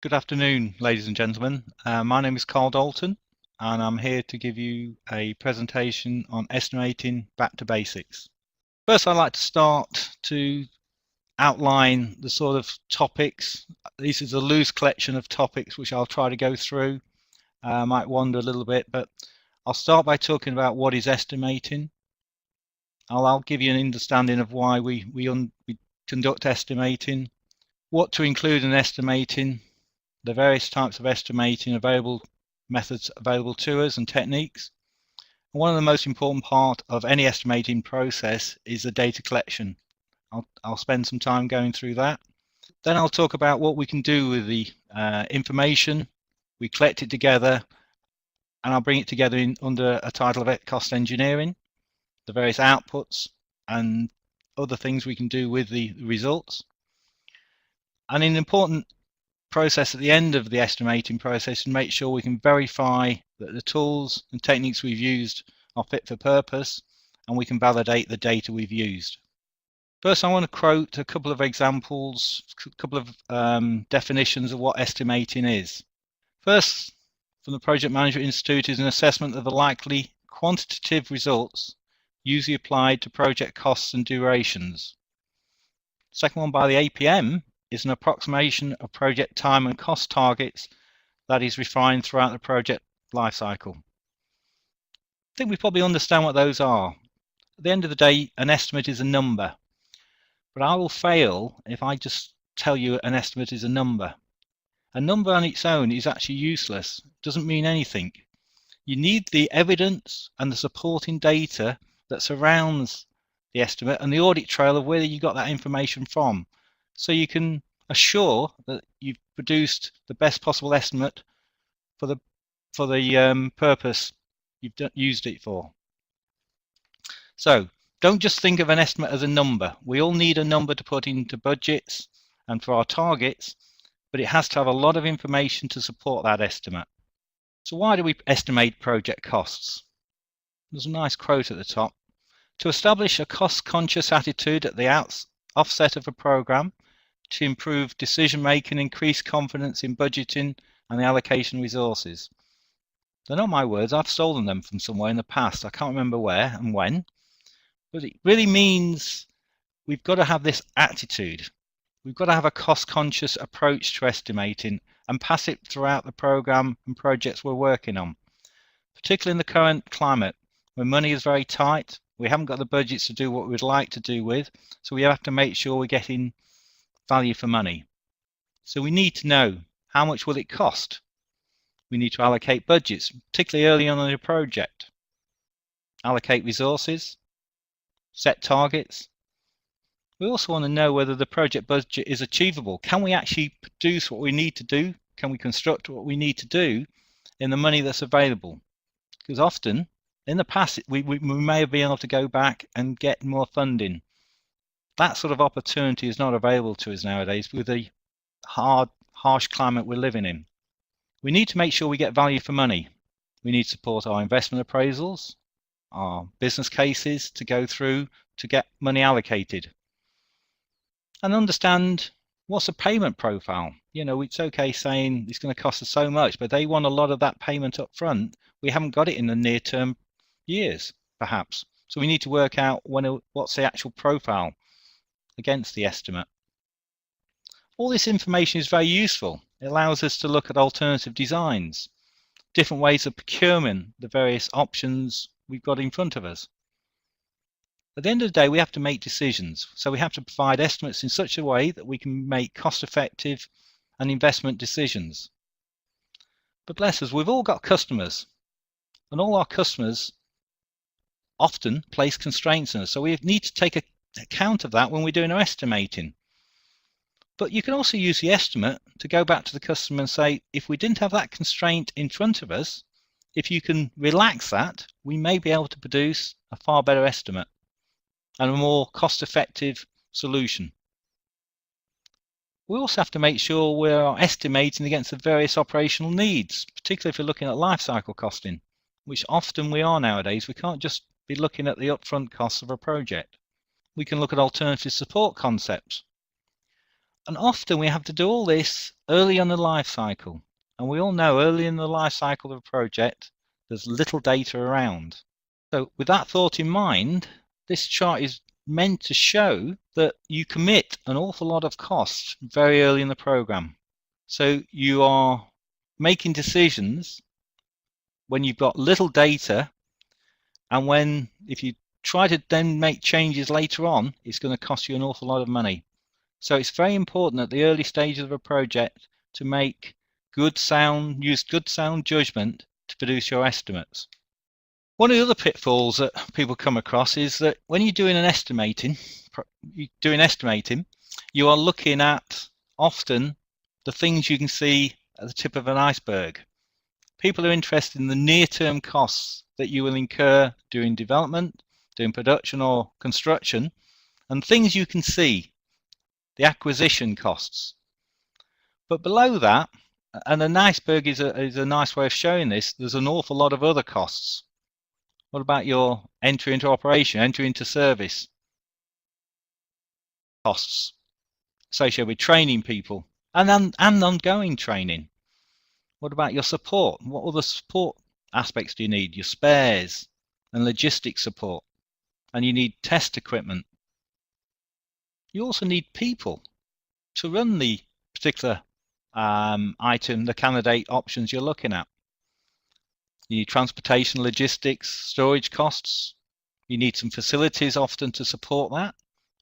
Good afternoon, ladies and gentlemen. My name is Carl Dalton, and I'm here to give you a presentation on estimating back to basics. First, I'd like to start to outline the sort of topics. This is a loose collection of topics which I'll try to go through. I might wander a little bit, but I'll start by talking about what is estimating. I'll give you an understanding of why we conduct estimating, what to include in estimating, the various types of estimating available, methods available to us and techniques. And one of the most important part of any estimating process is the data collection. I'll spend some time going through that. Then I'll talk about what we can do with the information. We collect it together, and I'll bring it together under a title of cost engineering, the various outputs and other things we can do with the results. And an important process at the end of the estimating process and make sure we can verify that the tools and techniques we've used are fit for purpose, and we can validate the data we've used. First, I want to quote a couple of examples, a couple of definitions of what estimating is. First, from the Project Management Institute, is an assessment of the likely quantitative results usually applied to project costs and durations. Second one, by the APM, is an approximation of project time and cost targets that is refined throughout the project lifecycle. I think we probably understand what those are. At the end of the day, an estimate is a number, but I will fail if I just tell you an estimate is a number. A number on its own is actually useless. It doesn't mean anything. You need the evidence and the supporting data that surrounds the estimate and the audit trail of where you got that information from, so you can assure that you've produced the best possible estimate for the purpose you've used it for. So don't just think of an estimate as a number. We all need a number to put into budgets and for our targets, but it has to have a lot of information to support that estimate. So why do we estimate project costs? There's a nice quote at the top. To establish a cost-conscious attitude at the offset of a program, to improve decision-making, increase confidence in budgeting and the allocation of resources. They're not my words, I've stolen them from somewhere in the past. I can't remember where and when, but it really means we've got to have this attitude. We've got to have a cost-conscious approach to estimating and pass it throughout the program and projects we're working on, particularly in the current climate when money is very tight. We haven't got the budgets to do what we'd like to do with, so we have to make sure we're getting value for money. So we need to know how much will it cost. We need to allocate budgets, particularly early on in a project. Allocate resources, set targets. We also want to know whether the project budget is achievable. Can we actually produce what we need to do? Can we construct what we need to do in the money that's available? Because often, in the past, we may have been able to go back and get more funding. That sort of opportunity is not available to us nowadays with the harsh climate we're living in. We need to make sure we get value for money. We need to support our investment appraisals, our business cases to go through to get money allocated. And understand what's a payment profile. You know, it's okay saying it's going to cost us so much, but they want a lot of that payment up front. We haven't got it in the near term years, perhaps. So we need to work out what's the actual profile against the estimate. All this information is very useful. It allows us to look at alternative designs, different ways of procuring the various options we've got in front of us. At the end of the day, we have to make decisions. So we have to provide estimates in such a way that we can make cost-effective and investment decisions. But bless us, we've all got customers, and all our customers often place constraints on us. So we need to take account of that when we're doing our estimating. But you can also use the estimate to go back to the customer and say, if we didn't have that constraint in front of us, if you can relax that, we may be able to produce a far better estimate and a more cost-effective solution. We also have to make sure we're estimating against the various operational needs, particularly if we're looking at life cycle costing, which often we are nowadays. We can't just be looking at the upfront costs of a project. We can look at alternative support concepts. And often we have to do all this early on the life cycle. And we all know early in the life cycle of a project, there's little data around. So with that thought in mind, this chart is meant to show that you commit an awful lot of costs very early in the program. So you are making decisions when you've got little data, and if you try to then make changes later on, it's going to cost you an awful lot of money. So it's very important at the early stages of a project to make use good sound judgment to produce your estimates. One of the other pitfalls that people come across is that when you're doing estimating, you are looking at often the things you can see at the tip of an iceberg. People are interested in the near-term costs that you will incur doing development, doing production or construction, and things you can see, the acquisition costs. But below that, and an iceberg is a nice way of showing this, there's an awful lot of other costs. What about your entry into operation, entry into service costs associated with training people and ongoing training? What about your support? What other support aspects do you need? Your spares and logistics support, and you need test equipment. You also need people to run the particular item, the candidate options you're looking at. You need transportation, logistics, storage costs. You need some facilities often to support that,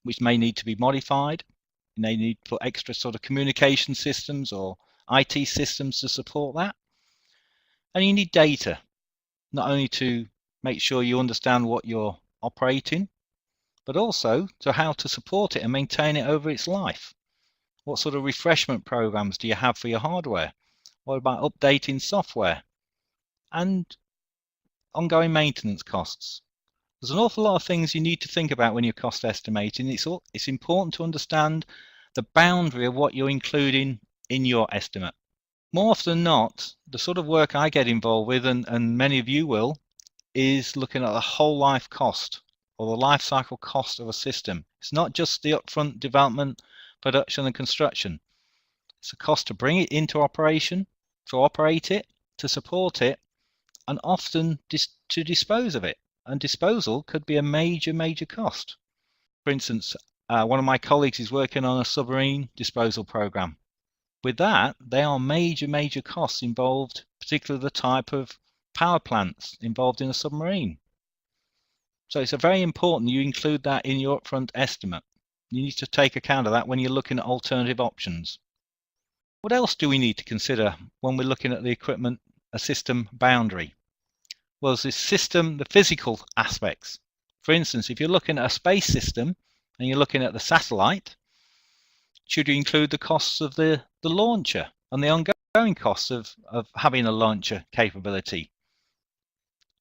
which may need to be modified. You may need to put extra sort of communication systems or IT systems to support that. And you need data, not only to make sure you understand what you're operating, but also to how to support it and maintain it over its life. What sort of refreshment programs do you have for your hardware? What about updating software? And ongoing maintenance costs. There's an awful lot of things you need to think about when you're cost estimating. It's important to understand the boundary of what you're including in your estimate. More often than not, the sort of work I get involved with, and many of you will, is looking at the whole life cost or the life cycle cost of a system. It's not just the upfront development, production and construction. It's a cost to bring it into operation, to operate it, to support it, and often to dispose of it. And disposal could be a major cost. For instance, one of my colleagues is working on a submarine disposal program. With that, there are major costs involved, particularly the type of power plants involved in a submarine. So it's very important you include that in your upfront estimate. You need to take account of that when you're looking at alternative options. What else do we need to consider when we're looking at the equipment, a system boundary? Well, there's this system, the physical aspects. For instance, if you're looking at a space system and you're looking at the satellite, should you include the costs of the launcher and the ongoing costs of having a launcher capability?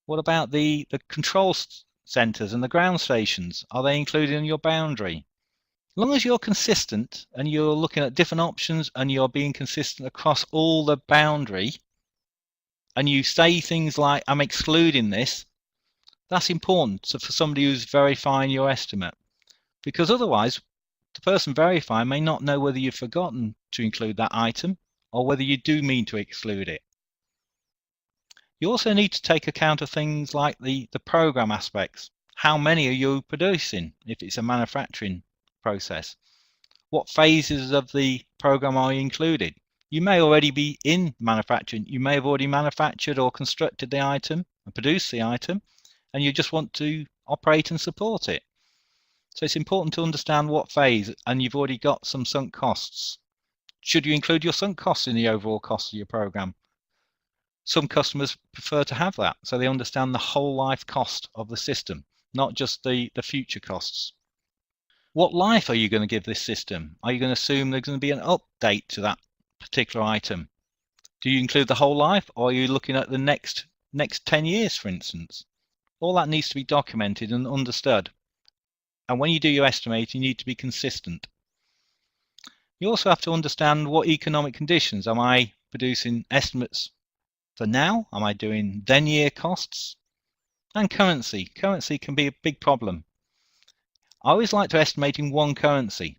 What about the control centers and the ground stations? Are they included in your boundary? As long as you're consistent and you're looking at different options and you're being consistent across all the boundary, and you say things like, I'm excluding this, that's important for somebody who's verifying your estimate. Because otherwise, the person verifying may not know whether you've forgotten to include that item or whether you do mean to exclude it. You also need to take account of things like the program aspects. How many are you producing if it's a manufacturing process? What phases of the program are you included? You may already be in manufacturing. You may have already manufactured or constructed the item and produced the item, and you just want to operate and support it. So it's important to understand what phase, and you've already got some sunk costs. Should you include your sunk costs in the overall cost of your program? Some customers prefer to have that, so they understand the whole life cost of the system, not just the future costs. What life are you going to give this system? Are you going to assume there's going to be an update to that particular item? Do you include the whole life, or are you looking at the next 10 years, for instance? All that needs to be documented and understood. And when you do your estimate, you need to be consistent. You also have to understand what economic conditions. Am I producing estimates for now? Am I doing then year costs? And currency. Currency can be a big problem. I always like to estimate in one currency,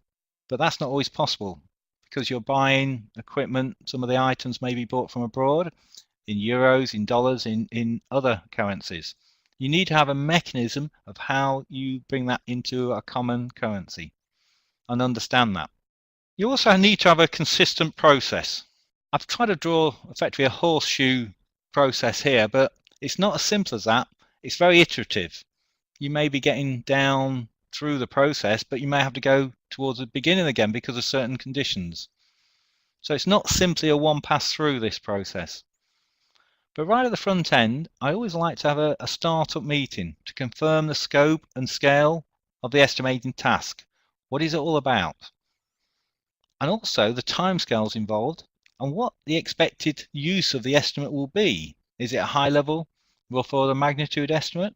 but that's not always possible. because you're buying equipment. Some of the items may be bought from abroad in euros, in dollars, in other currencies. You need to have a mechanism of how you bring that into a common currency and understand that. You also need to have a consistent process. I've tried to draw effectively a horseshoe process here, but it's not as simple as that. It's very iterative. You may be getting down through the process, but you may have to go towards the beginning again because of certain conditions. So it's not simply a one pass through this process. But right at the front end, I always like to have a startup meeting to confirm the scope and scale of the estimating task. What is it all about? And also the timescales involved and what the expected use of the estimate will be. Is it a high level, rough order magnitude estimate?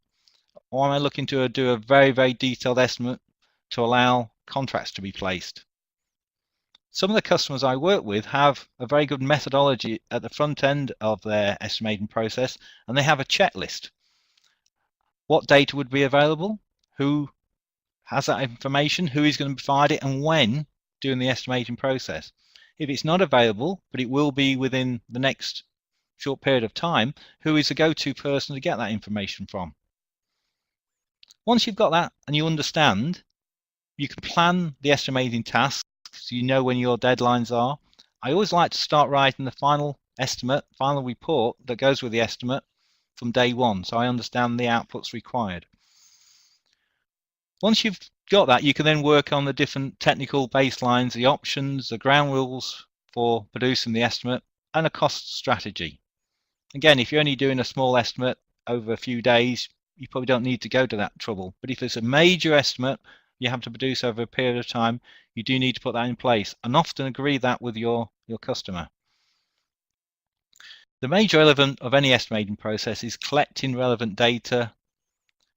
Or am I looking to do a very, very detailed estimate to allow contracts to be placed? Some of the customers I work with have a very good methodology at the front end of their estimating process, and they have a checklist. What data would be available? Who has that information? Who is going to provide it, and when during the estimating process? If it's not available, but it will be within the next short period of time, who is the go-to person to get that information from? Once you've got that and you understand, you can plan the estimating tasks so you know when your deadlines are. I always like to start writing the final estimate, final report that goes with the estimate from day one, so I understand the outputs required. Once you've got that, you can then work on the different technical baselines, the options, the ground rules for producing the estimate, and a cost strategy. Again, if you're only doing a small estimate over a few days, you probably don't need to go to that trouble. But if it's a major estimate you have to produce over a period of time, you do need to put that in place and often agree that with your customer. The major element of any estimating process is collecting relevant data.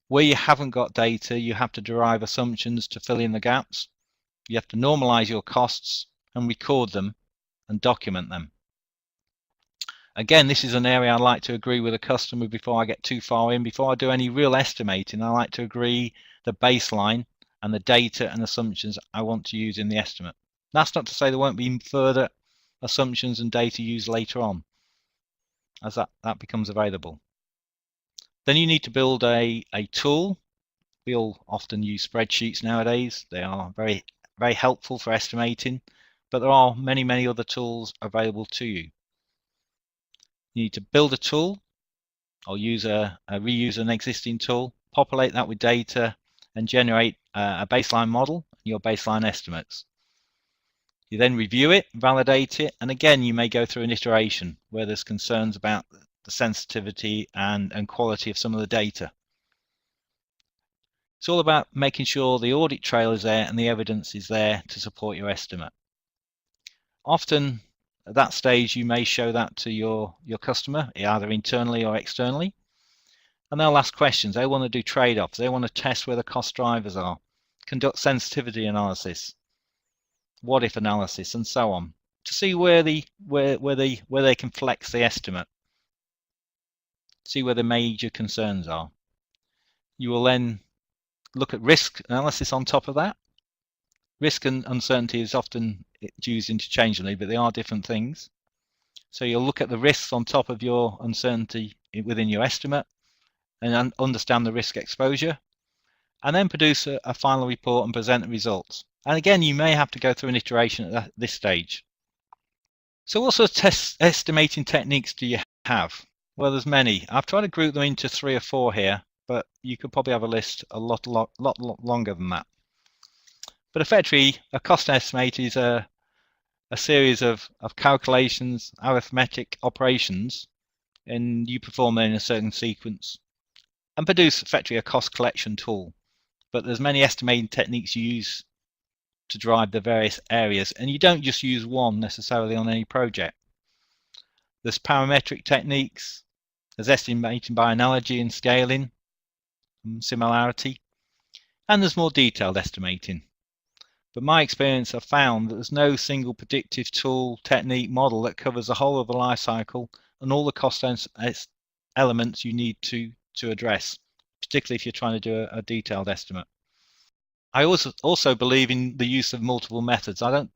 Where you haven't got data, you have to derive assumptions to fill in the gaps. You have to normalize your costs and record them and document them. Again, this is an area I like to agree with a customer before I get too far in. Before I do any real estimating, I like to agree the baseline and the data and assumptions I want to use in the estimate. That's not to say there won't be further assumptions and data used later on as that becomes available. Then you need to build a tool. We all often use spreadsheets nowadays. They are very, very helpful for estimating, but there are many, many other tools available to you. You need to build a tool or reuse an existing tool, populate that with data, and generate a baseline model, your baseline estimates. You then review it, validate it, and again, you may go through an iteration where there's concerns about the sensitivity and quality of some of the data. It's all about making sure the audit trail is there and the evidence is there to support your estimate. Often at that stage, you may show that to your customer, either internally or externally, and they'll ask questions. They want to do trade-offs. They want to test where the cost drivers are, conduct sensitivity analysis, what if analysis, and so on, to see where they can flex the estimate, see where the major concerns are. You will then look at risk analysis on top of that. Risk and uncertainty is often used interchangeably, but they are different things. So you'll look at the risks on top of your uncertainty within your estimate and understand the risk exposure, and then produce a final report and present the results. And again, you may have to go through an iteration at this stage. So what sort of estimating techniques do you have? Well, there's many. I've tried to group them into 3 or 4 here, but you could probably have a list a lot longer than that. But effectively, a cost estimate is a series of calculations, arithmetic operations, and you perform them in a certain sequence and produce effectively a cost collection tool. But there's many estimating techniques you use to drive the various areas, and you don't just use one necessarily on any project. There's parametric techniques, there's estimating by analogy and scaling, and similarity, and there's more detailed estimating. But my experience, I've found that there's no single predictive tool, technique, model that covers the whole of the life cycle and all the cost elements you need to address, particularly if you're trying to do a detailed estimate. I also believe in the use of multiple methods. I don't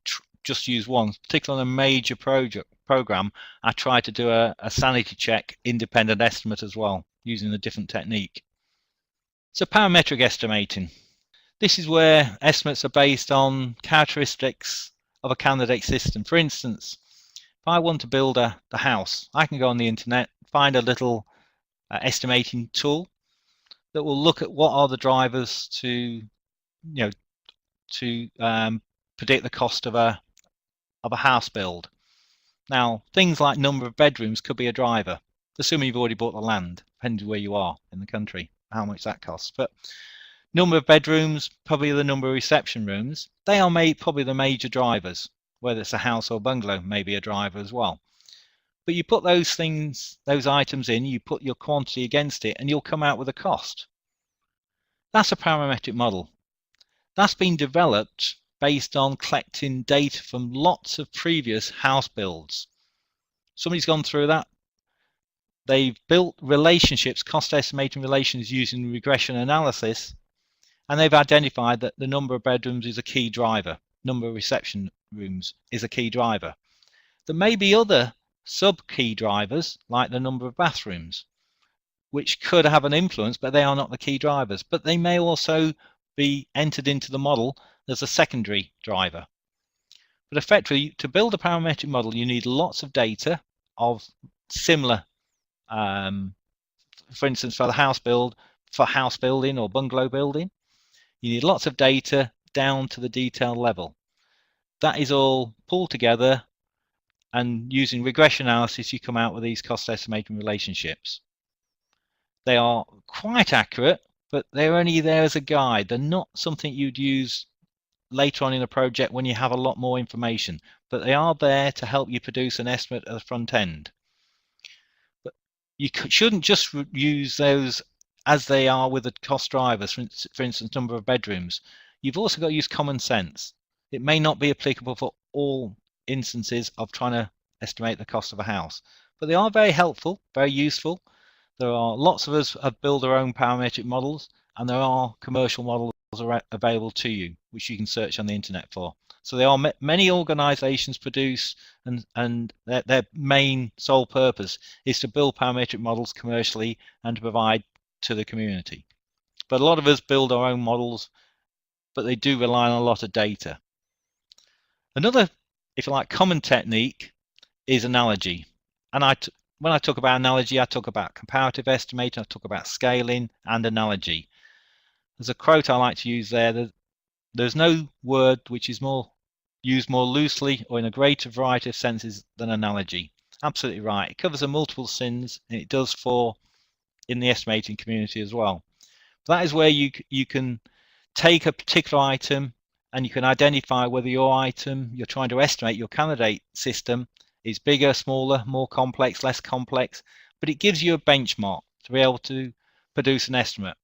just use one, particularly on a major program. I try to do a sanity check independent estimate as well, using a different technique. So parametric estimating. This is where estimates are based on characteristics of a candidate system. For instance, if I want to build the house, I can go on the internet, find a little estimating tool that will look at what are the drivers to predict the cost of a house build. Now, things like number of bedrooms could be a driver, assuming you've already bought the land, depending where you are in the country, how much that costs. But number of bedrooms, probably the number of reception rooms, they are probably the major drivers. Whether it's a house or bungalow may be a driver as well. But you put those items in, you put your quantity against it, and you'll come out with a cost. That's a parametric model. That's been developed based on collecting data from lots of previous house builds. Somebody's gone through that. They've built relationships, cost estimating relations using regression analysis, and they've identified that the number of bedrooms is a key driver. Number of reception rooms is a key driver. There may be other sub-key drivers, like the number of bathrooms, which could have an influence, but they are not the key drivers. But they may also be entered into the model as a secondary driver. But effectively, to build a parametric model, you need lots of data of similar, for instance, for the house building or bungalow building. You need lots of data down to the detail level. That is all pulled together, and using regression analysis, you come out with these cost estimating relationships. They are quite accurate, but they're only there as a guide. They're not something you'd use later on in a project when you have a lot more information, but they are there to help you produce an estimate at the front end. But you shouldn't just use those as they are with the cost drivers, for instance, number of bedrooms. You've also got to use common sense. It may not be applicable for all instances of trying to estimate the cost of a house, but they are very helpful, very useful. There are lots of us have built our own parametric models, and there are commercial models available to you, which you can search on the internet for. So there are many organizations produce, and their main sole purpose is to build parametric models commercially and to provide to the community. But a lot of us build our own models, but they do rely on a lot of data. Another, if you like, common technique is analogy. And when I talk about analogy, I talk about comparative estimating, I talk about scaling and analogy. There's a quote I like to use there. There's no word which is used more loosely or in a greater variety of senses than analogy. Absolutely right. It covers a multiple sins, and it does in the estimating community as well. That is where you can take a particular item and you can identify whether your item you're trying to estimate, your candidate system, is bigger, smaller, more complex, less complex, but it gives you a benchmark to be able to produce an estimate.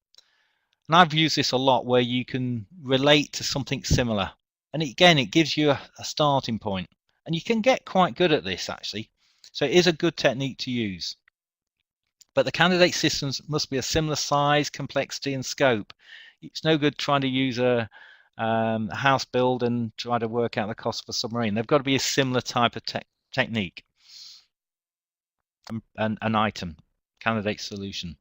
And I've used this a lot where you can relate to something similar. And again, it gives you a starting point. And you can get quite good at this, actually. So it is a good technique to use. But the candidate systems must be a similar size, complexity, and scope. It's no good trying to use a house build and try to work out the cost of a submarine. They've got to be a similar type of technique. An item, candidate solution.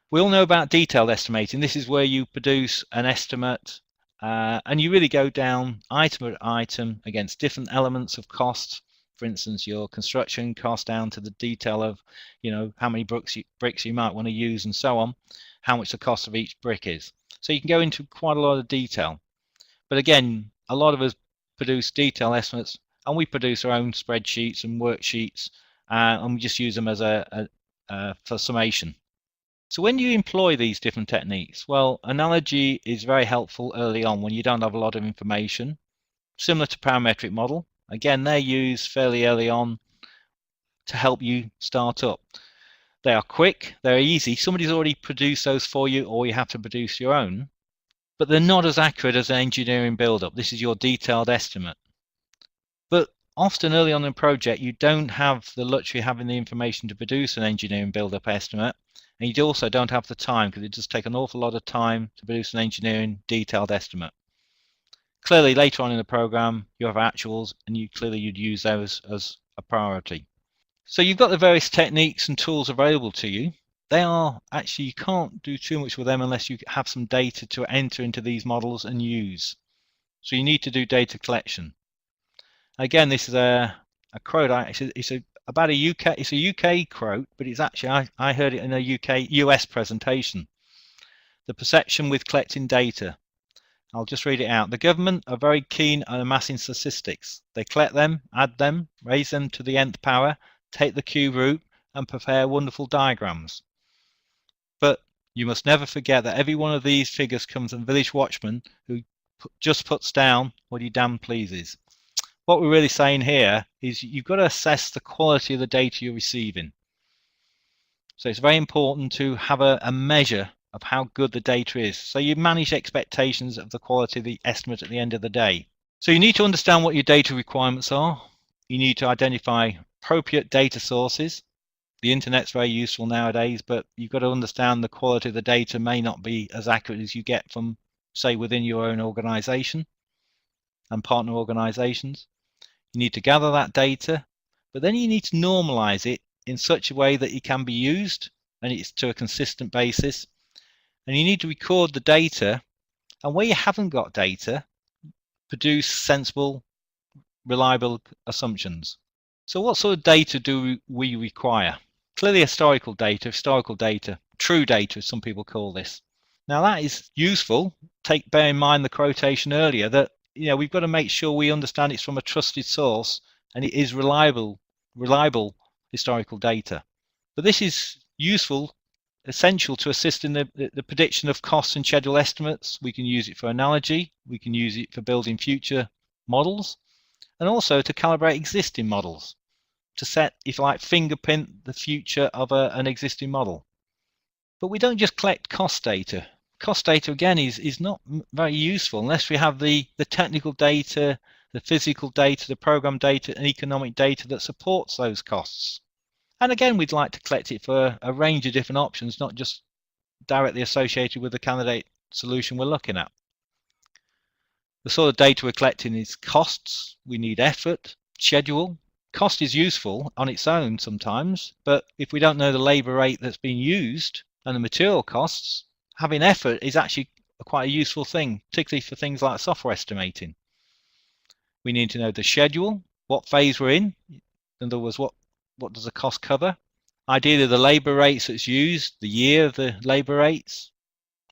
We all know about detailed estimating. This is where you produce an estimate and you really go down item by item against different elements of cost. For instance, your construction cost down to the detail of, how many bricks you might want to use and so on, how much the cost of each brick is. So you can go into quite a lot of detail. But again, a lot of us produce detailed estimates, and we produce our own spreadsheets and worksheets, and we just use them as for summation. So when you employ these different techniques, well, analogy is very helpful early on when you don't have a lot of information, similar to parametric model. Again, they're used fairly early on to help you start up. They are quick, they're easy. Somebody's already produced those for you, or you have to produce your own, but they're not as accurate as an engineering build-up. This is your detailed estimate. But often early on in a project, you don't have the luxury of having the information to produce an engineering build-up estimate, and you also don't have the time, because it does take an awful lot of time to produce an engineering detailed estimate. Clearly later on in the program you have actuals, and you'd use those as a priority. So you've got the various techniques and tools available to you. They are actually, you can't do too much with them unless you have some data to enter into these models and use. So you need to do data collection. Again, this is a quote. It's about a UK. It's a UK quote, but it's actually I heard it in a US presentation. The perception with collecting data. I'll just read it out. The government are very keen on amassing statistics. They collect them, add them, raise them to the nth power, take the cube root, and prepare wonderful diagrams. But you must never forget that every one of these figures comes from a village watchman who just puts down what he damn pleases. What we're really saying here is you've got to assess the quality of the data you're receiving. So it's very important to have a measure of how good the data is. So you manage expectations of the quality of the estimate at the end of the day. So you need to understand what your data requirements are. You need to identify appropriate data sources. The internet's very useful nowadays, but you've got to understand the quality of the data may not be as accurate as you get from, say, within your own organization and partner organizations. You need to gather that data, but then you need to normalize it in such a way that it can be used and it's to a consistent basis. And you need to record the data, and where you haven't got data, produce sensible, reliable assumptions. So what sort of data do we require? Clearly historical data, true data as some people call this. Now that is useful. Bear in mind the quotation earlier that we've got to make sure we understand it's from a trusted source and it is reliable historical data. But this is useful, essential to assist in the prediction of costs and schedule estimates. We can use it for analogy, we can use it for building future models, and also to calibrate existing models, to set, if you like, fingerprint the future of an existing model. But we don't just collect cost data. Cost data, again, is not very useful unless we have the technical data, the physical data, the program data, and economic data that supports those costs. And again, we'd like to collect it for a range of different options, not just directly associated with the candidate solution we're looking at. The sort of data we're collecting is costs. We need effort, schedule. Cost is useful on its own sometimes, but if we don't know the labor rate that's being used and the material costs, having effort is actually quite a useful thing, particularly for things like software estimating. We need to know the schedule, what phase we're in other words, what does the cost cover? Ideally, the labor rates that's used, the year of the labor rates,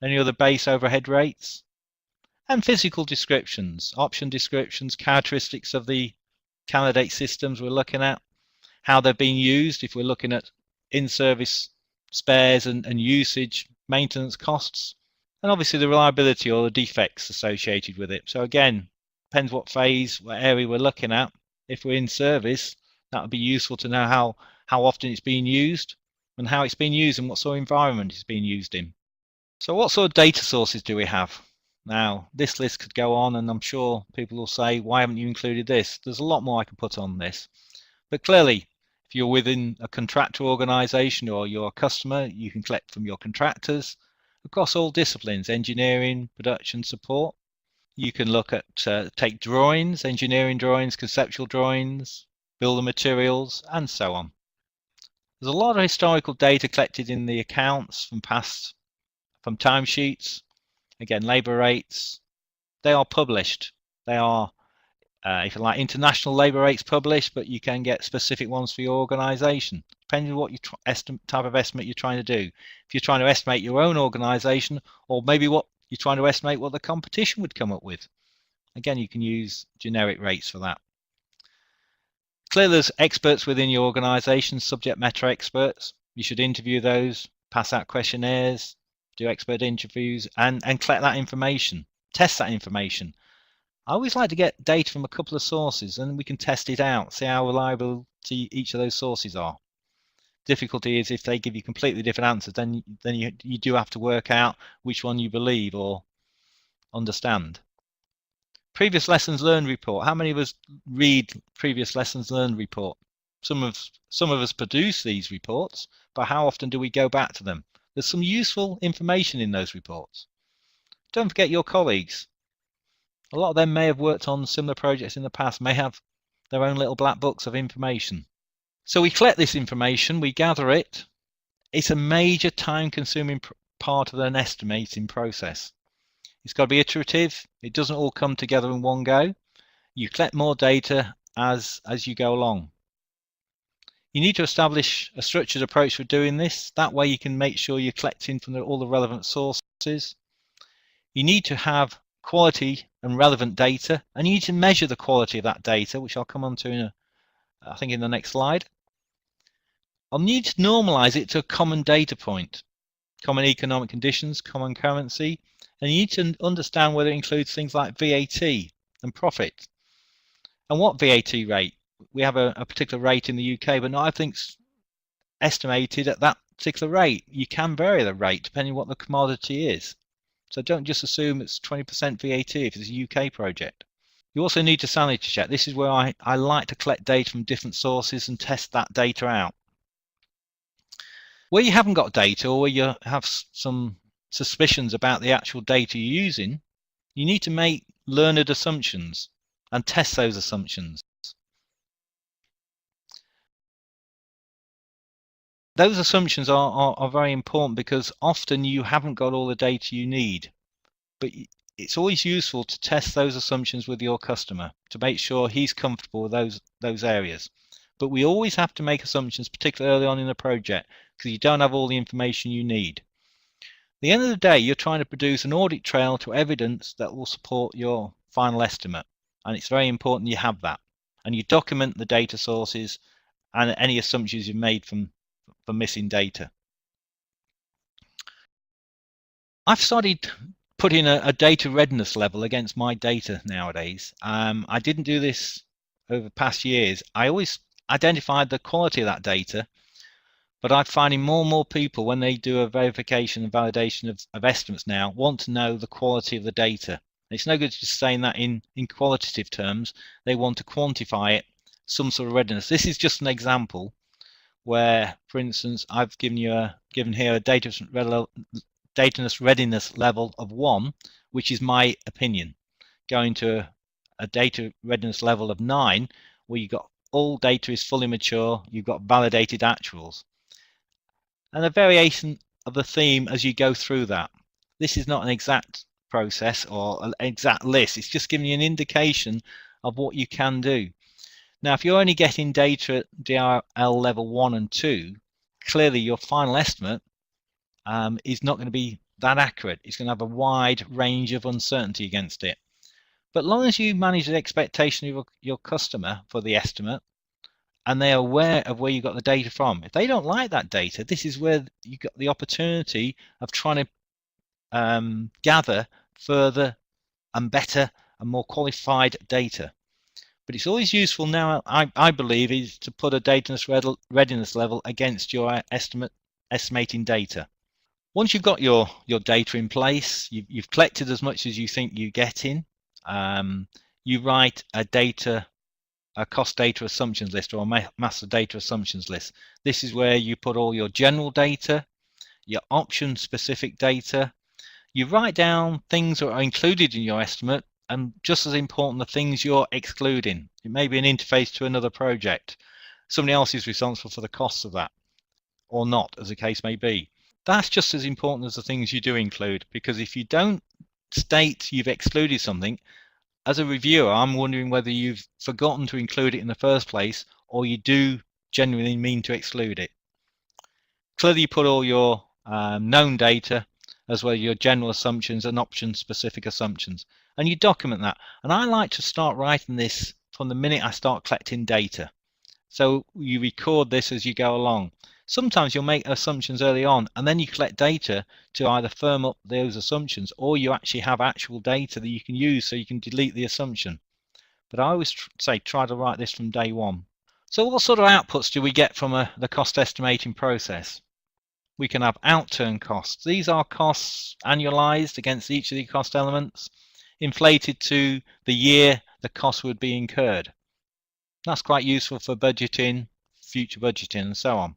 any other base overhead rates, and physical descriptions, option descriptions, characteristics of the candidate systems we're looking at, how they're being used, if we're looking at in-service spares and usage, maintenance costs, and obviously the reliability or the defects associated with it. So again, depends what phase, what area we're looking at. If we're in service, that would be useful to know how often it's being used and how it's being used and what sort of environment it's being used in. So what sort of data sources do we have? Now, this list could go on, and I'm sure people will say, why haven't you included this? There's a lot more I could put on this. But clearly, if you're within a contractor organization or you're a customer, you can collect from your contractors across all disciplines, engineering, production, support. You can look at, take drawings, engineering drawings, conceptual drawings, builder materials, and so on. There's a lot of historical data collected in the accounts from timesheets. Again, labor rates, they are published. They are, if you like, international labor rates published, but you can get specific ones for your organization, depending on what type of estimate you're trying to do. If you're trying to estimate your own organization, or maybe what you're trying to estimate what the competition would come up with. Again, you can use generic rates for that. Clearly, there's experts within your organization, subject matter experts. You should interview those, pass out questionnaires, do expert interviews, and collect that information, test that information. I always like to get data from a couple of sources, and we can test it out, see how reliable each of those sources are. Difficulty is if they give you completely different answers, then you do have to work out which one you believe or understand. Previous lessons learned report. How many of us read previous lessons learned report? Some of us produce these reports, but how often do we go back to them? There's some useful information in those reports. Don't forget your colleagues. A lot of them may have worked on similar projects in the past, may have their own little black books of information. So we collect this information, we gather it. It's a major time-consuming part of an estimating process. It's got to be iterative. It doesn't all come together in one go. You collect more data as you go along. You need to establish a structured approach for doing this. That way you can make sure you're collecting from all the relevant sources. You need to have quality and relevant data, and you need to measure the quality of that data, which I'll come on to I think in the next slide. I'll need to normalize it to a common data point, common economic conditions, common currency, and you need to understand whether it includes things like VAT and profit. And what VAT rate? We have a particular rate in the UK, but not everything's estimated at that particular rate. You can vary the rate depending on what the commodity is. So don't just assume it's 20% VAT if it's a UK project. You also need to sanity check. This is where I like to collect data from different sources and test that data out. Where you haven't got data, or where you have some suspicions about the actual data you're using, you need to make learned assumptions and test those assumptions. Those assumptions are very important because often you haven't got all the data you need, but it's always useful to test those assumptions with your customer to make sure he's comfortable with those areas. But we always have to make assumptions, particularly early on in the project, because you don't have all the information you need. At the end of the day, you're trying to produce an audit trail to evidence that will support your final estimate, and it's very important you have that, and you document the data sources and any assumptions you've made from missing data. I've started putting a data readiness level against my data nowadays. I didn't do this over the past years. I always identified the quality of that data, but I'm finding more and more people, when they do a verification and validation of estimates now, want to know the quality of the data. It's no good just saying that in qualitative terms. They want to quantify it, some sort of readiness. This is just an example where, for instance, I've given here a data readiness level of 1, which is my opinion, going to a data readiness level of 9, where you've got all data is fully mature, you've got validated actuals, and a variation of the theme as you go through that. This is not an exact process or an exact list. It's just giving you an indication of what you can do. Now, if you're only getting data at DRL level 1 and 2, clearly your final estimate is not going to be that accurate. It's going to have a wide range of uncertainty against it. But as long as you manage the expectation of your customer for the estimate, and they are aware of where you got the data from, if they don't like that data, this is where you got the opportunity of trying to gather further and better and more qualified data. But it's always useful now, I believe, is to put a data readiness level against your estimating data. Once you've got your data in place, you've collected as much as you think you're getting, you write a cost data assumptions list, or a master data assumptions list. This is where you put all your general data, your option specific data. You write down things that are included in your estimate, and just as important, the things you're excluding. It may be an interface to another project. Somebody else is responsible for the costs of that, or not, as the case may be. That's just as important as the things you do include, because if you don't state you've excluded something, as a reviewer, I'm wondering whether you've forgotten to include it in the first place, or you do genuinely mean to exclude it. Clearly, you put all your known data, as well as your general assumptions and option-specific assumptions, and you document that. And I like to start writing this from the minute I start collecting data. So you record this as you go along. Sometimes you'll make assumptions early on, and then you collect data to either firm up those assumptions, or you actually have actual data that you can use so you can delete the assumption. But I always say try to write this from day one. So what sort of outputs do we get from the cost estimating process? We can have outturn costs. These are costs annualized against each of the cost elements, inflated to the year the cost would be incurred. That's quite useful for budgeting, future budgeting, and so on.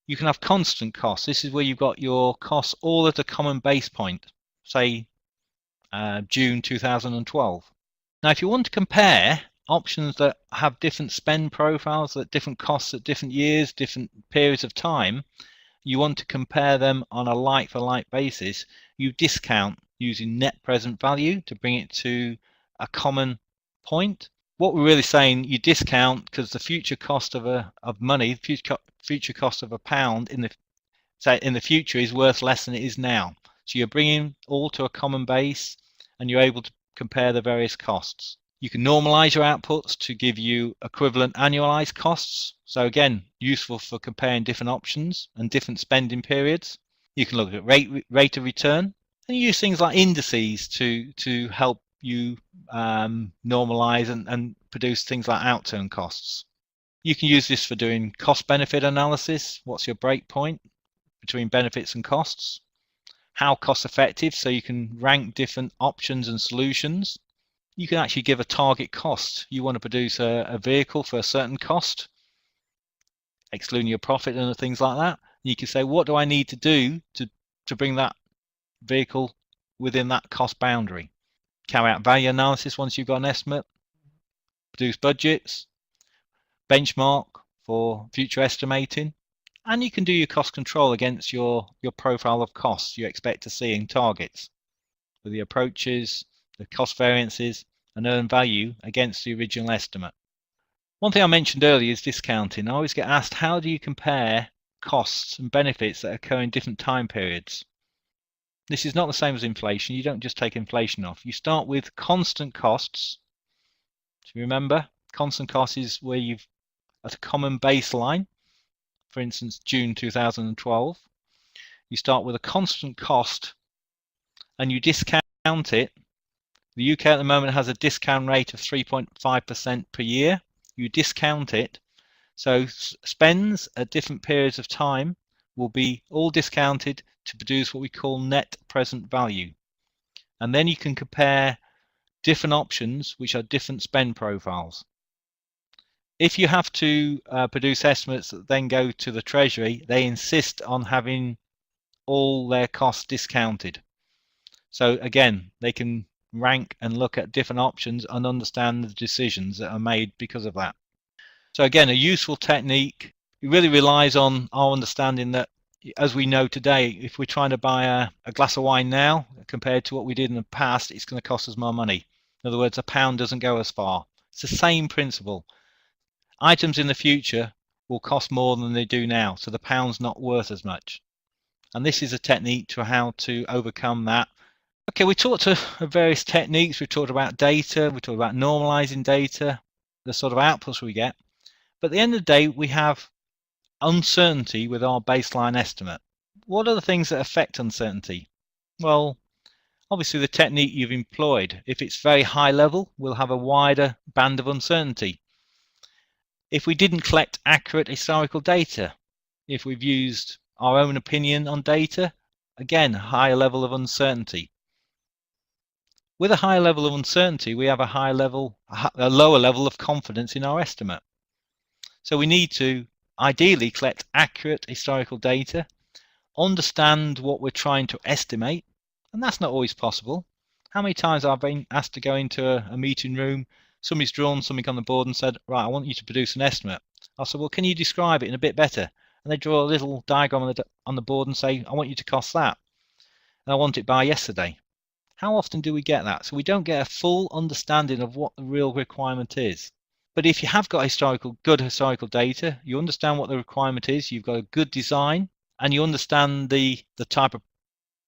You can have constant costs. This is where you've got your costs all at a common base point, say June 2012. Now, if you want to compare options that have different spend profiles at different costs at different years, different periods of time, you want to compare them on a like-for-like basis, you discount using net present value to bring it to a common point. What we're really saying, you discount because the future cost of money, future cost of a pound in the future is worth less than it is now. So you're bringing all to a common base, and you're able to compare the various costs. You can normalize your outputs to give you equivalent annualized costs. So again, useful for comparing different options and different spending periods. You can look at rate of return, and you use things like indices to help you normalize and produce things like outturn costs. You can use this for doing cost benefit analysis. What's your break point between benefits and costs? How cost effective, so you can rank different options and solutions. You can actually give a target cost. You want to produce a vehicle for a certain cost, excluding your profit and things like that. You can say, what do I need to do to bring that vehicle within that cost boundary? Carry out value analysis once you've got an estimate, produce budgets, benchmark for future estimating, and you can do your cost control against your profile of costs you expect to see in targets with the approaches, the cost variances, and earned value against the original estimate. One thing I mentioned earlier is discounting. I always get asked, how do you compare costs and benefits that occur in different time periods? This is not the same as inflation. You don't just take inflation off. You start with constant costs. So remember, constant costs is where you've at a common baseline. For instance, June 2012. You start with a constant cost and you discount it. The UK at the moment has a discount rate of 3.5% per year. You discount it. So spends at different periods of time will be all discounted to produce what we call net present value. And then you can compare different options which are different spend profiles. If you have to produce estimates that then go to the Treasury, they insist on having all their costs discounted. So again, they can rank and look at different options and understand the decisions that are made because of that. So again, a useful technique. It really relies on our understanding that, as we know today, if we're trying to buy a glass of wine now compared to what we did in the past, it's going to cost us more money. In other words, a pound doesn't go as far. It's the same principle. Items in the future will cost more than they do now, so the pound's not worth as much. And this is a technique to how to overcome that. Okay, we talked of various techniques. We talked about data. We talked about normalizing data, the sort of outputs we get. But at the end of the day, we have uncertainty with our baseline estimate. What are the things that affect uncertainty? Well, obviously the technique you've employed. If it's very high level, we'll have a wider band of uncertainty. If we didn't collect accurate historical data, if we've used our own opinion on data, again, higher level of uncertainty. With a higher level of uncertainty, we have a lower level of confidence in our estimate. So we need to ideally collect accurate historical data, understand what we're trying to estimate, and that's not always possible. How many times I've been asked to go into a meeting room, somebody's drawn something on the board and said, right, I want you to produce an estimate. I said, well, can you describe it in a bit better? And they draw a little diagram on the board and say, I want you to cost that. And I want it by yesterday. How often do we get that? So we don't get a full understanding of what the real requirement is. But if you have got good historical data, you understand what the requirement is, you've got a good design, and you understand the type of,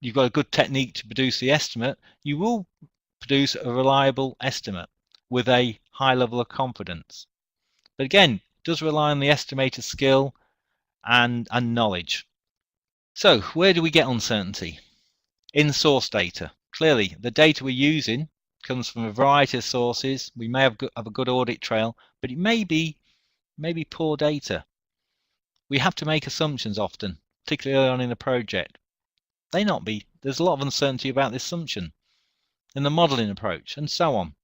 you've got a good technique to produce the estimate, you will produce a reliable estimate with a high level of confidence. But again, it does rely on the estimator's skill and knowledge. So where do we get uncertainty? In source data. Clearly, the data we're using comes from a variety of sources. We may have a good audit trail, but it may be poor data. We have to make assumptions often, particularly early on in the project. There's a lot of uncertainty about the assumption in the modeling approach and so on.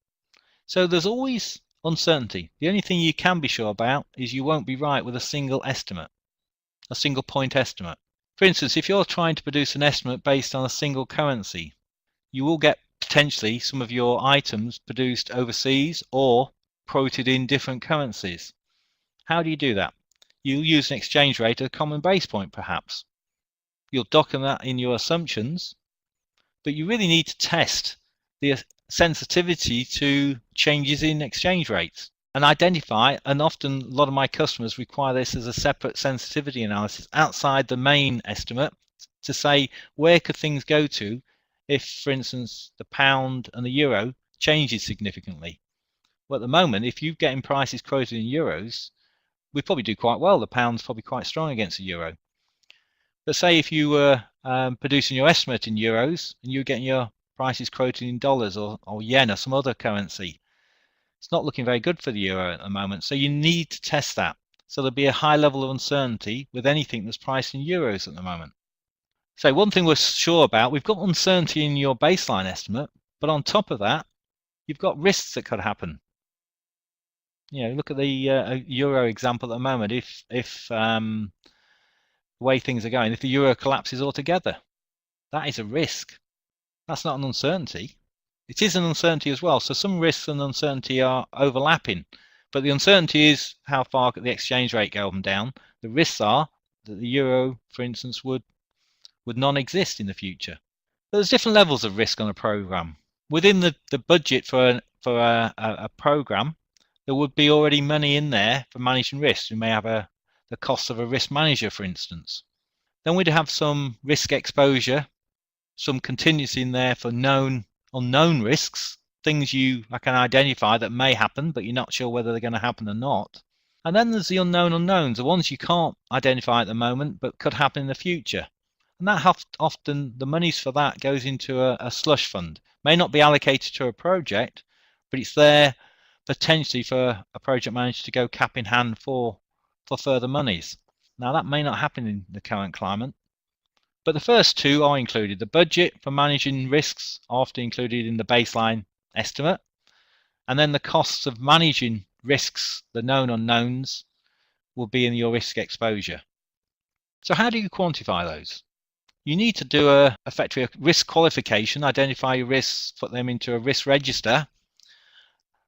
So there's always uncertainty. The only thing you can be sure about is you won't be right with a single estimate, a single point estimate. For instance, if you're trying to produce an estimate based on a single currency, you will get potentially some of your items produced overseas or quoted in different currencies. How do you do that? You'll use an exchange rate at a common base point, perhaps. You'll document that in your assumptions, but you really need to test the sensitivity to changes in exchange rates and identify, and often a lot of my customers require this as a separate sensitivity analysis outside the main estimate to say where could things go to if, for instance, the pound and the euro changes significantly. Well, at the moment, if you're getting prices quoted in euros, we probably do quite well. The pound's probably quite strong against the euro. But say if you were producing your estimate in euros and you were getting your prices quoted in dollars or yen or some other currency, it's not looking very good for the euro at the moment. So you need to test that. So there'll be a high level of uncertainty with anything that's priced in euros at the moment. So one thing we're sure about, we've got uncertainty in your baseline estimate, but on top of that, you've got risks that could happen. You know, look at the euro example at the moment. If the way things are going, if the euro collapses altogether, that is a risk. That's not an uncertainty. It is an uncertainty as well. So some risks and uncertainty are overlapping, but the uncertainty is how far could the exchange rate go up and down. The risks are that the euro, for instance, would non-exist in the future. But there's different levels of risk on a program. Within the budget for a program, there would be already money in there for managing risks. You may have the cost of a risk manager, for instance. Then we'd have some risk exposure, some contingency in there for known, unknown risks, things you can identify that may happen, but you're not sure whether they're going to happen or not. And then there's the unknown unknowns, the ones you can't identify at the moment, but could happen in the future. And that often the monies for that goes into a slush fund. May not be allocated to a project, but it's there potentially for a project manager to go cap in hand for further monies. Now that may not happen in the current climate, but the first two are included. The budget for managing risks are often included in the baseline estimate, and then the costs of managing risks, the known unknowns, will be in your risk exposure. So how do you quantify those? You need to do effectively a risk qualification, identify your risks, put them into a risk register,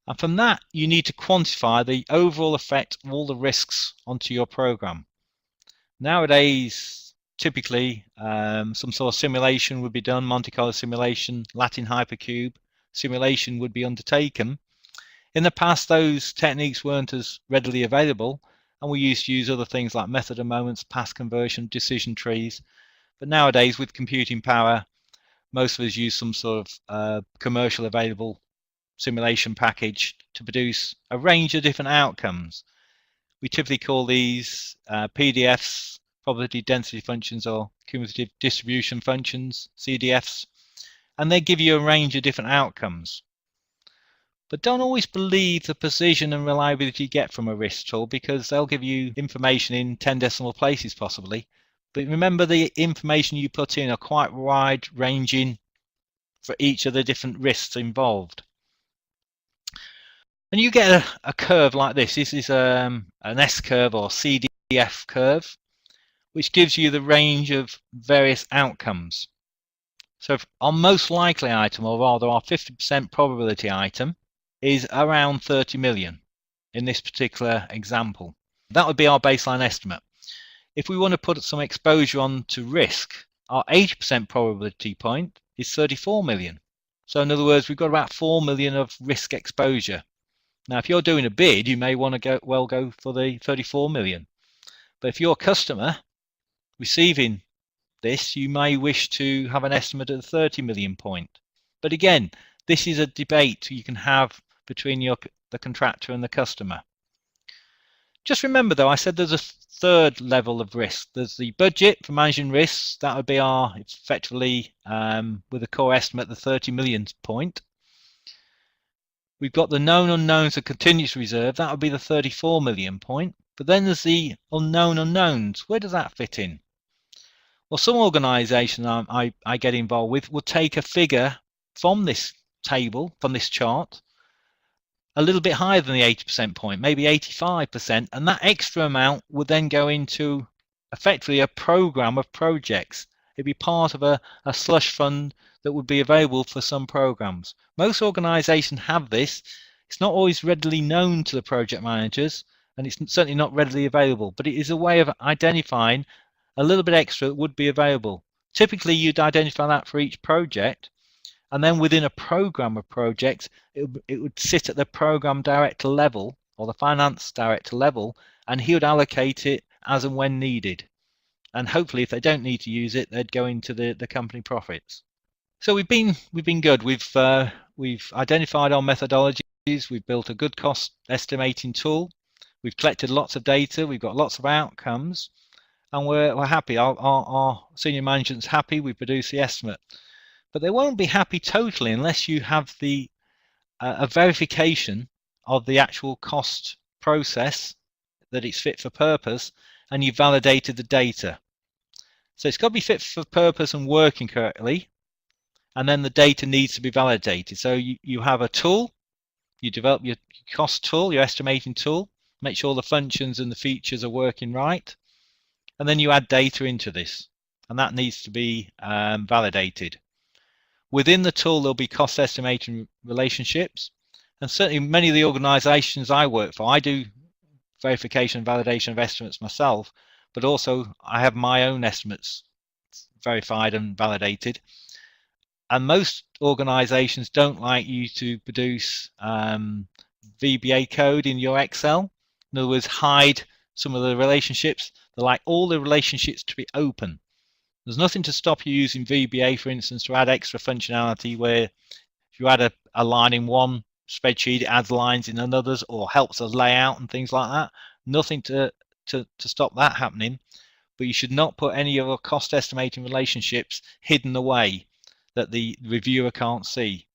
and from that you need to quantify the overall effect of all the risks onto your program. Nowadays, typically some sort of simulation would be done, Monte Carlo simulation, Latin hypercube simulation would be undertaken. In the past, those techniques weren't as readily available, and we used to use other things like method of moments, path conversion, decision trees. But nowadays, with computing power, most of us use some sort of commercial available simulation package to produce a range of different outcomes. We typically call these PDFs, probability density functions, or cumulative distribution functions, CDFs, and they give you a range of different outcomes. But don't always believe the precision and reliability you get from a risk tool, because they'll give you information in 10 decimal places possibly. But remember, the information you put in are quite wide ranging for each of the different risks involved. And you get a curve like this. This is an S-curve or CDF curve, which gives you the range of various outcomes. So our most likely item, or rather our 50% probability item, is around 30 million in this particular example. That would be our baseline estimate. If we want to put some exposure on to risk, our 80% probability point is 34 million. So in other words, we've got about 4 million of risk exposure. Now, if you're doing a bid, you may want to go for the 34 million. But if you're a customer receiving this, you may wish to have an estimate at the 30 million point. But again, this is a debate you can have between the contractor and the customer. Just remember though, I said there's a third level of risk. There's the budget for managing risks. That would be our effectively with a core estimate the 30 million point. We've got the known unknowns of continuous reserve. That would be the 34 million point. But then there's the unknown unknowns. Where does that fit in? Well, some organisations I get involved with will take a figure from this table, from this chart, a little bit higher than the 80% point, maybe 85%, and that extra amount would then go into effectively a program of projects. It'd be part of a slush fund that would be available for some programs. Most organizations have this. It's not always readily known to the project managers, and it's certainly not readily available, but it is a way of identifying a little bit extra that would be available. Typically, you'd identify that for each project, and then within a program of projects, it would sit at the program director level or the finance director level, and he would allocate it as and when needed. And hopefully, if they don't need to use it, they'd go into the company profits. So we've been good. We've identified our methodologies. We've built a good cost estimating tool. We've collected lots of data. We've got lots of outcomes, and we're happy. Our senior management's happy. We produce the estimate, but they won't be happy totally unless you have a verification of the actual cost process, that it's fit for purpose, and you validated the data. So it's got to be fit for purpose and working correctly, and then the data needs to be validated. So you have a tool, you develop your cost tool, your estimating tool, make sure the functions and the features are working right, and then you add data into this, and that needs to be validated. Within the tool, there'll be cost estimating relationships, and certainly many of the organizations I work for, I do verification and validation of estimates myself, but also I have my own estimates verified and validated. And most organizations don't like you to produce VBA code in your Excel. In other words, hide some of the relationships. They like all the relationships to be open. There's nothing to stop you using VBA, for instance, to add extra functionality where if you add a line in one spreadsheet, it adds lines in another's or helps us layout and things like that. Nothing to stop that happening, but you should not put any of your cost estimating relationships hidden away that the reviewer can't see.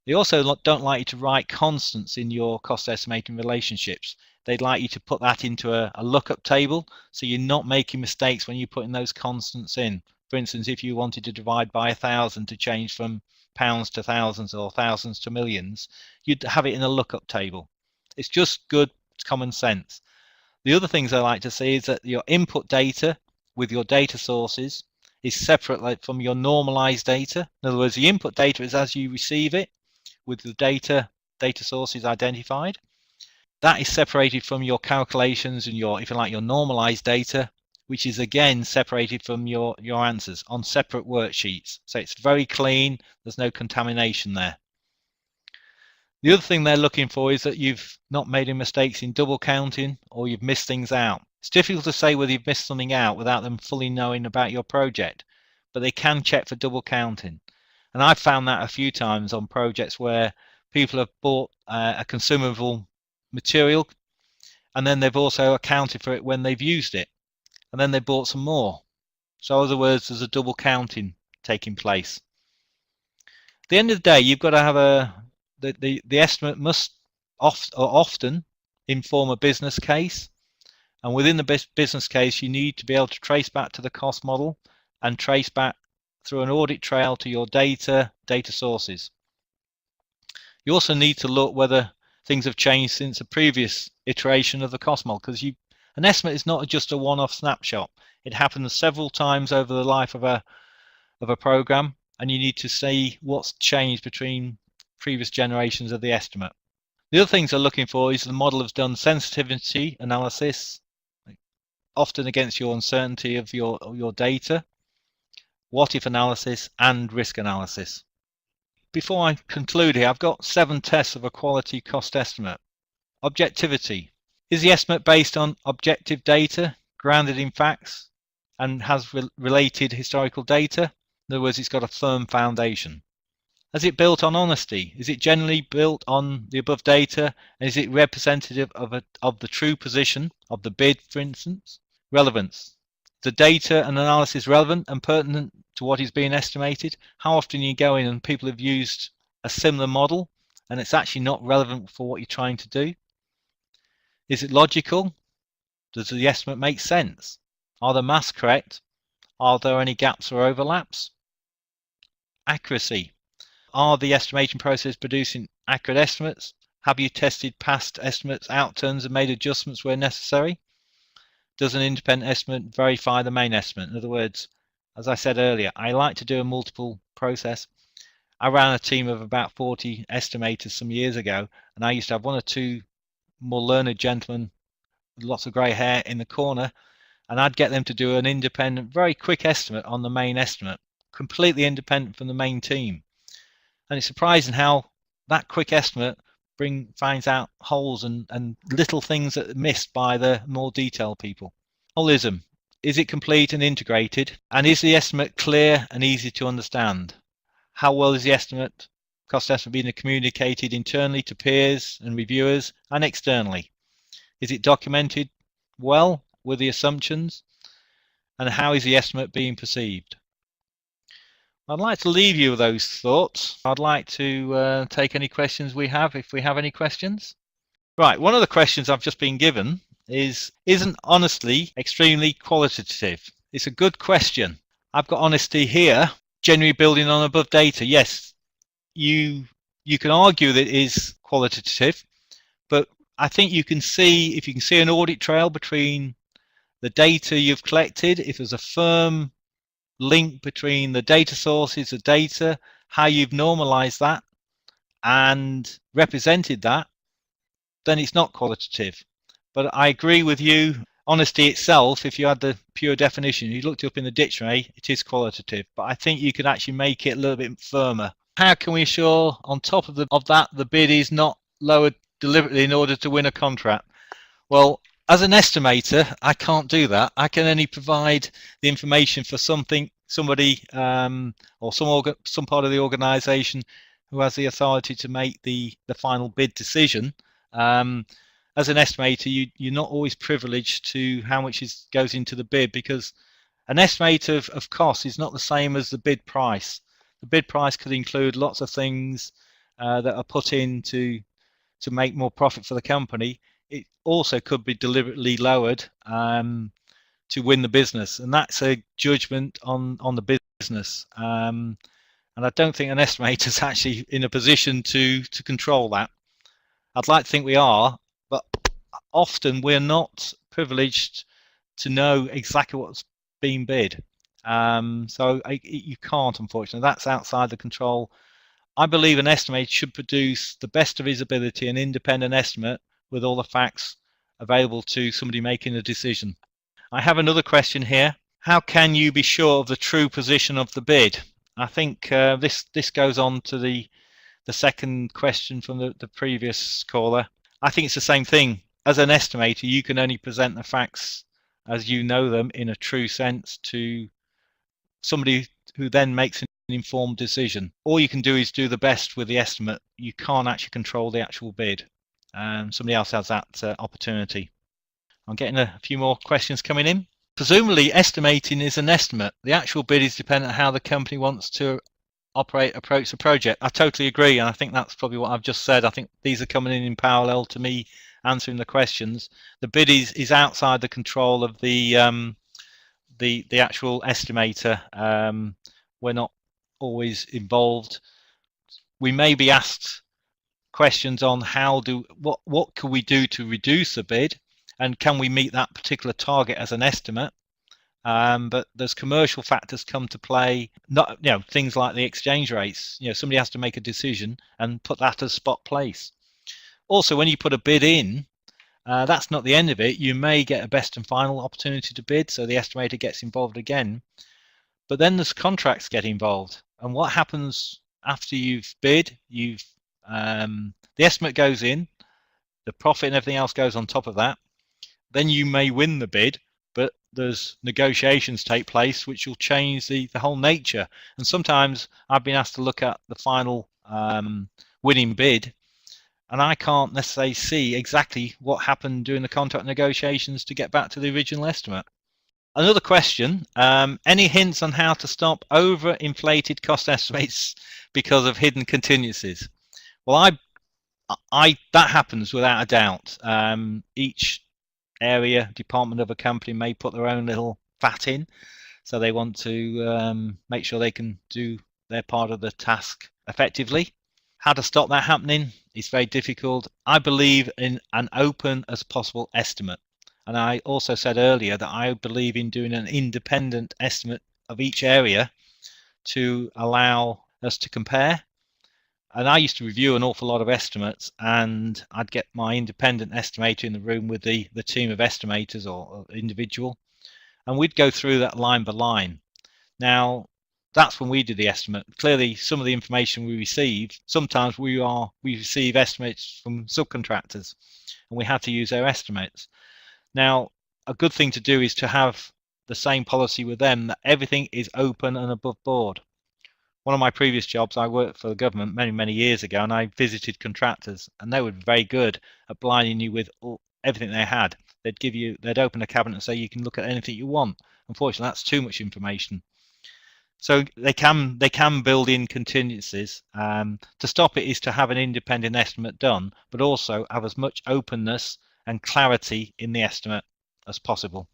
They also don't like you to write constants in your cost estimating relationships. They'd like you to put that into a lookup table, so you're not making mistakes when you're putting those constants in. For instance, if you wanted to divide by 1,000 to change from pounds to thousands or thousands to millions, you'd have it in a lookup table. It's just good common sense. The other things I like to see is that your input data with your data sources is separate from your normalized data. In other words, the input data is as you receive it with the data sources identified. That is separated from your calculations and your, if you like, your normalized data, which is again separated from your answers on separate worksheets. So it's very clean, there's no contamination there. The other thing they're looking for is that you've not made any mistakes in double counting or you've missed things out. It's difficult to say whether you've missed something out without them fully knowing about your project, but they can check for double counting. And I've found that a few times on projects where people have bought a consumable material and then they've also accounted for it when they've used it, and then they bought some more. So in other words, there's a double counting taking place. At the end of the day, you've got to have the estimate must often inform a business case, and within the business case you need to be able to trace back to the cost model and trace back through an audit trail to your data sources. You also need to look whether things have changed since a previous iteration of the cost model, because an estimate is not just a one-off snapshot. It happens several times over the life of a program, and you need to see what's changed between previous generations of the estimate. The other things they're looking for is the model has done sensitivity analysis, often against your uncertainty of your data, what if analysis, and risk analysis. Before I conclude here, I've got 7 tests of a quality cost estimate. Objectivity. Is the estimate based on objective data, grounded in facts, and has related historical data? In other words, it's got a firm foundation. Is it built on honesty? Is it generally built on the above data? And is it representative of the true position of the bid, for instance? Relevance. The data and analysis relevant and pertinent to what is being estimated? How often you go in and people have used a similar model and it's actually not relevant for what you're trying to do? Is it logical? Does the estimate make sense? Are the maths correct? Are there any gaps or overlaps? Accuracy. Are the estimation process producing accurate estimates? Have you tested past estimates, outturns, and made adjustments where necessary? Does an independent estimate verify the main estimate? In other words, As I said earlier, I like to do a multiple process. I ran a team of about 40 estimators some years ago, and I used to have one or two more learned gentlemen with lots of grey hair in the corner, and I'd get them to do an independent, very quick estimate on the main estimate, completely independent from the main team. And it's surprising how that quick estimate finds out holes and little things that are missed by the more detailed people. Holism. Is it complete and integrated? And is the estimate clear and easy to understand? How well is the cost estimate being communicated internally to peers and reviewers and externally? Is it documented well with the assumptions? And how is the estimate being perceived? I'd like to leave you with those thoughts. I'd like to take any questions we have, if we have any questions. Right, one of the questions I've just been given is, isn't honesty extremely qualitative? It's a good question. I've got honesty here, generally building on above data. Yes, you can argue that it is qualitative, but I think you can see, if you can see an audit trail between the data you've collected, if there's a firm link between the data sources, the data, how you've normalized that and represented that, then it's not qualitative. But I agree with you, honesty itself, if you had the pure definition, you looked it up in the dictionary, it is qualitative. But I think you could actually make it a little bit firmer. How can we assure on top of that the bid is not lowered deliberately in order to win a contract? Well, as an estimator, I can't do that. I can only provide the information for somebody or some part of the organization who has the authority to make the final bid decision. As an estimator, you're not always privileged to how much goes into the bid, because an estimate of cost is not the same as the bid price. The bid price could include lots of things that are put in to make more profit for the company. It also could be deliberately lowered to win the business, and that's a judgment on the business. And I don't think an estimator is actually in a position to control that. I'd like to think we are, but often we're not privileged to know exactly what's being bid. So you can't, unfortunately. That's outside the control. I believe an estimator should produce the best of his ability, an independent estimate with all the facts available to somebody making a decision. I have another question here. How can you be sure of the true position of the bid? I think this goes on to the second question from the previous caller. I think it's the same thing. As an estimator, you can only present the facts as you know them in a true sense to somebody who then makes an informed decision. All you can do is do the best with the estimate. You can't actually control the actual bid. Somebody else has that opportunity. I'm getting a few more questions coming in. Presumably, estimating is an estimate. The actual bid is dependent on how the company wants to approach the project. I totally agree, and I think that's probably what I've just said. I think these are coming in parallel to me answering the questions. The bid is outside the control of the actual estimator. We're not always involved. We may be asked questions on what can we do to reduce the bid, and can we meet that particular target as an estimate. But there's commercial factors come to play, not things like the exchange rates. Somebody has to make a decision and put that as spot place. Also, when you put a bid in, that's not the end of it. You may get a best and final opportunity to bid, so the estimator gets involved again. But then there's contracts get involved, and what happens after you've bid? The estimate goes in, the profit and everything else goes on top of that. Then you may win the bid, but there's negotiations take place which will change the whole nature. And sometimes I've been asked to look at the final winning bid, and I can't necessarily see exactly what happened during the contract negotiations to get back to the original estimate. Another question, any hints on how to stop over-inflated cost estimates because of hidden contingencies? Well, that happens without a doubt. Each area department of a company may put their own little fat in, so they want to make sure they can do their part of the task effectively. How to stop that happening is very difficult. I believe in an open as possible estimate, and I also said earlier that I believe in doing an independent estimate of each area to allow us to compare. And I used to review an awful lot of estimates, and I'd get my independent estimator in the room with the team of estimators or individual, and we'd go through that line by line. Now, that's when we did the estimate. Clearly, some of the information we receive, sometimes we receive estimates from subcontractors, and we have to use their estimates. Now, a good thing to do is to have the same policy with them, that everything is open and above board. One of my previous jobs, I worked for the government many years ago, and I visited contractors, and they were very good at blinding you with everything they had. They'd open a cabinet and say you can look at anything you want. Unfortunately, that's too much information. So they can build in contingencies. To stop it is to have an independent estimate done, but also have as much openness and clarity in the estimate as possible.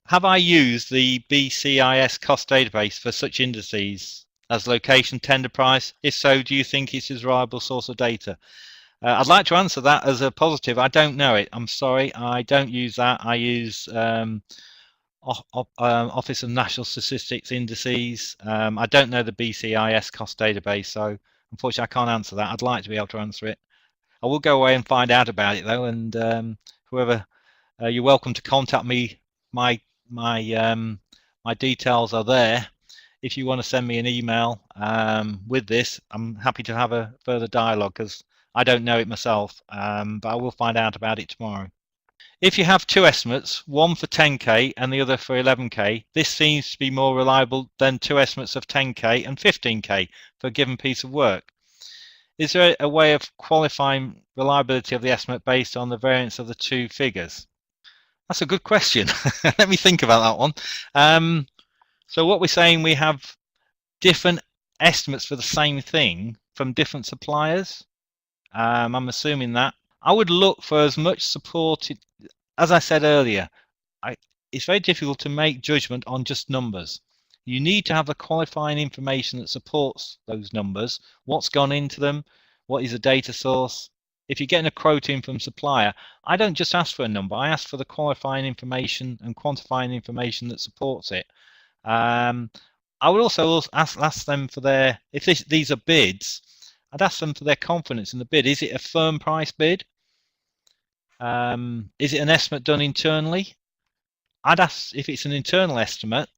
Have I used the BCIS cost database for such indices as location, tender price? If so, do you think it's a reliable source of data? I'd like to answer that as a positive. I don't know it. I'm sorry, I don't use that. I use Office of National Statistics indices. I don't know the BCIS cost database, so unfortunately I can't answer that. I'd like to be able to answer it. I will go away and find out about it though, and whoever, you're welcome to contact me. My details are there. If you want to send me an email with this, I'm happy to have a further dialogue, because I don't know it myself, but I will find out about it tomorrow. If you have two estimates, one for 10K and the other for 11K, this seems to be more reliable than two estimates of 10K and 15K for a given piece of work. Is there a way of qualifying reliability of the estimate based on the variance of the two figures? That's a good question. Let me think about that one. So what we're saying, we have different estimates for the same thing from different suppliers. I'm assuming that. I would look for as much support. As I said earlier, it's very difficult to make judgment on just numbers. You need to have the qualifying information that supports those numbers. What's gone into them? What is the data source? If you're getting a quote in from supplier, I don't just ask for a number. I ask for the qualifying information and quantifying information that supports it. I would also ask them for their, if these are bids, I'd ask them for their confidence in the bid. Is it a firm price bid? Is it an estimate done internally? I'd ask if it's an internal estimate.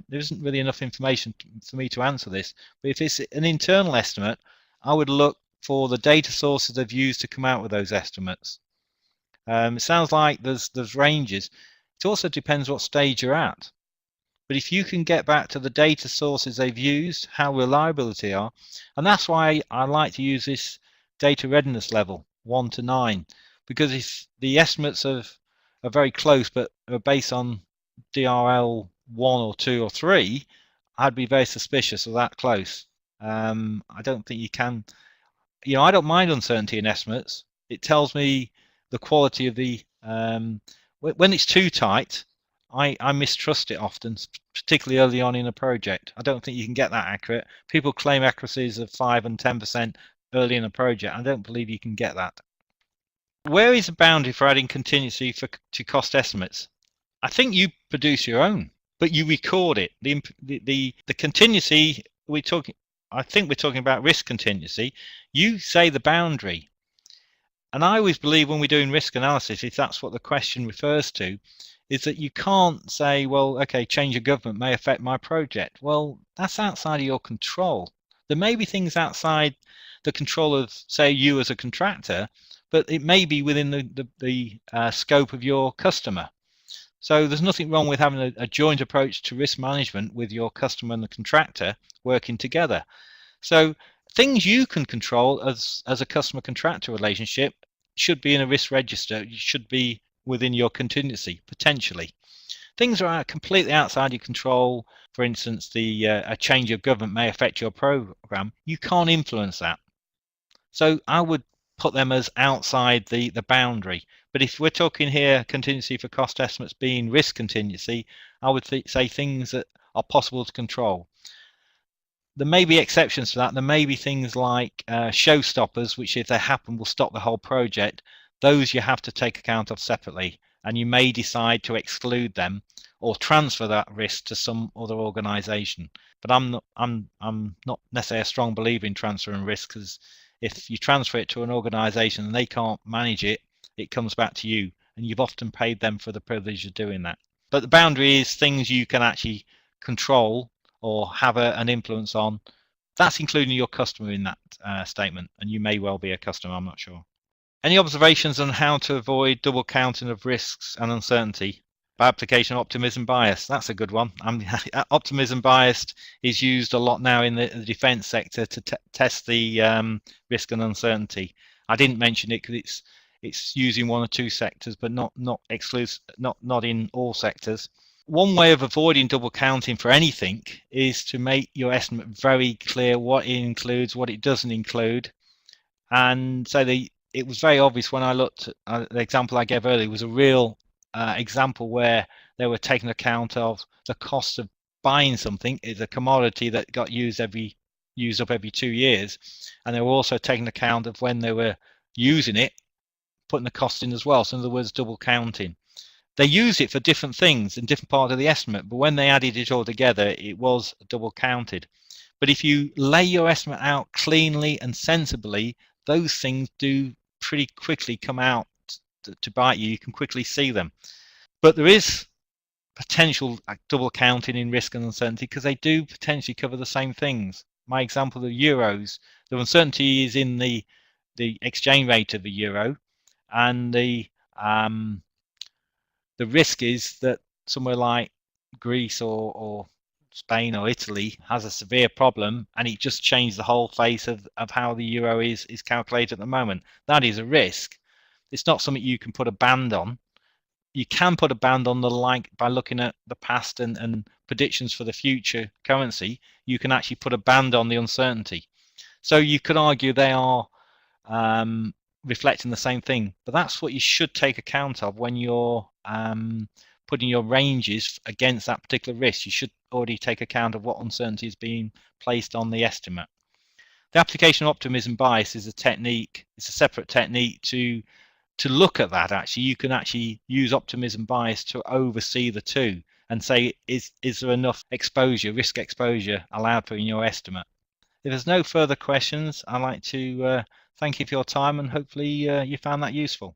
There isn't really enough information for me to answer this, but if it's an internal estimate, I would look for the data sources they've used to come out with those estimates. It sounds like there's ranges. It also depends what stage you're at. But if you can get back to the data sources they've used, how reliable they are, and that's why I like to use this data readiness level 1 to 9, because if the estimates are very close but are based on DRL 1 or 2 or 3, I'd be very suspicious of that close. I don't think you can. I don't mind uncertainty in estimates. It tells me the quality of the. When it's too tight, I mistrust it often, particularly early on in a project. I don't think you can get that accurate. People claim accuracies of 5 and 10% early in a project. I don't believe you can get that. Where is the boundary for adding contingency to cost estimates? I think you produce your own, but you record it. The contingency we're talking, I think we're talking about risk contingency. You say the boundary. And I always believe when we're doing risk analysis, if that's what the question refers to, is that you can't say, well, okay, change of government may affect my project. Well, that's outside of your control. There may be things outside the control of, say, you as a contractor, but it may be within the scope of your customer. So there's nothing wrong with having a joint approach to risk management with your customer and the contractor working together. So things you can control as a customer-contractor relationship should be in a risk register. You should be within your contingency, potentially. Things are completely outside your control. For instance, a change of government may affect your program. You can't influence that. So I would put them as outside the boundary. But if we're talking here contingency for cost estimates being risk contingency, I would say things that are possible to control. There may be exceptions to that. There may be things like showstoppers, which if they happen will stop the whole project. Those you have to take account of separately. and you may decide to exclude them or transfer that risk to some other organization. But I'm not necessarily a strong believer in transferring risk, because if you transfer it to an organization and they can't manage it, it comes back to you, and you've often paid them for the privilege of doing that. But the boundary is things you can actually control or have an influence on. That's including your customer in that statement, and you may well be a customer, I'm not sure. Any observations on how to avoid double counting of risks and uncertainty? By application of optimism bias, that's a good one. Optimism bias is used a lot now in the defense sector to test the risk and uncertainty. I didn't mention it because it's used in one or two sectors, but not exclusive, not in all sectors. One way of avoiding double counting for anything is to make your estimate very clear what it includes, what it doesn't include. And so it was very obvious when I looked at the example I gave earlier. Was a real example where they were taking account of the cost of buying something. Is a commodity that got used up every 2 years, and they were also taking account of when they were using it, putting the cost in as well. So in other words, double counting. They use it for different things in different parts of the estimate, but when they added it all together, it was double counted. But if you lay your estimate out cleanly and sensibly, those things do pretty quickly come out to bite you. You can quickly see them. But there is potential double counting in risk and uncertainty, because they do potentially cover the same things. My example of euros, the uncertainty is in the exchange rate of the euro, and the risk is that somewhere like Greece or Spain or Italy has a severe problem, and it just changed the whole face of how the euro is calculated at the moment. That is a risk. It's not something you can put a band on. You can put a band on by looking at the past and predictions for the future currency. You can actually put a band on the uncertainty. So you could argue they are reflecting the same thing, but that's what you should take account of when you're putting your ranges against that particular risk. You should already take account of what uncertainty is being placed on the estimate. The application of optimism bias is a technique. It's a separate technique to look at that. Actually, you can actually use optimism bias to oversee the two and say, is there enough risk exposure allowed for in your estimate? If there's no further questions, I'd like to thank you for your time, and hopefully you found that useful.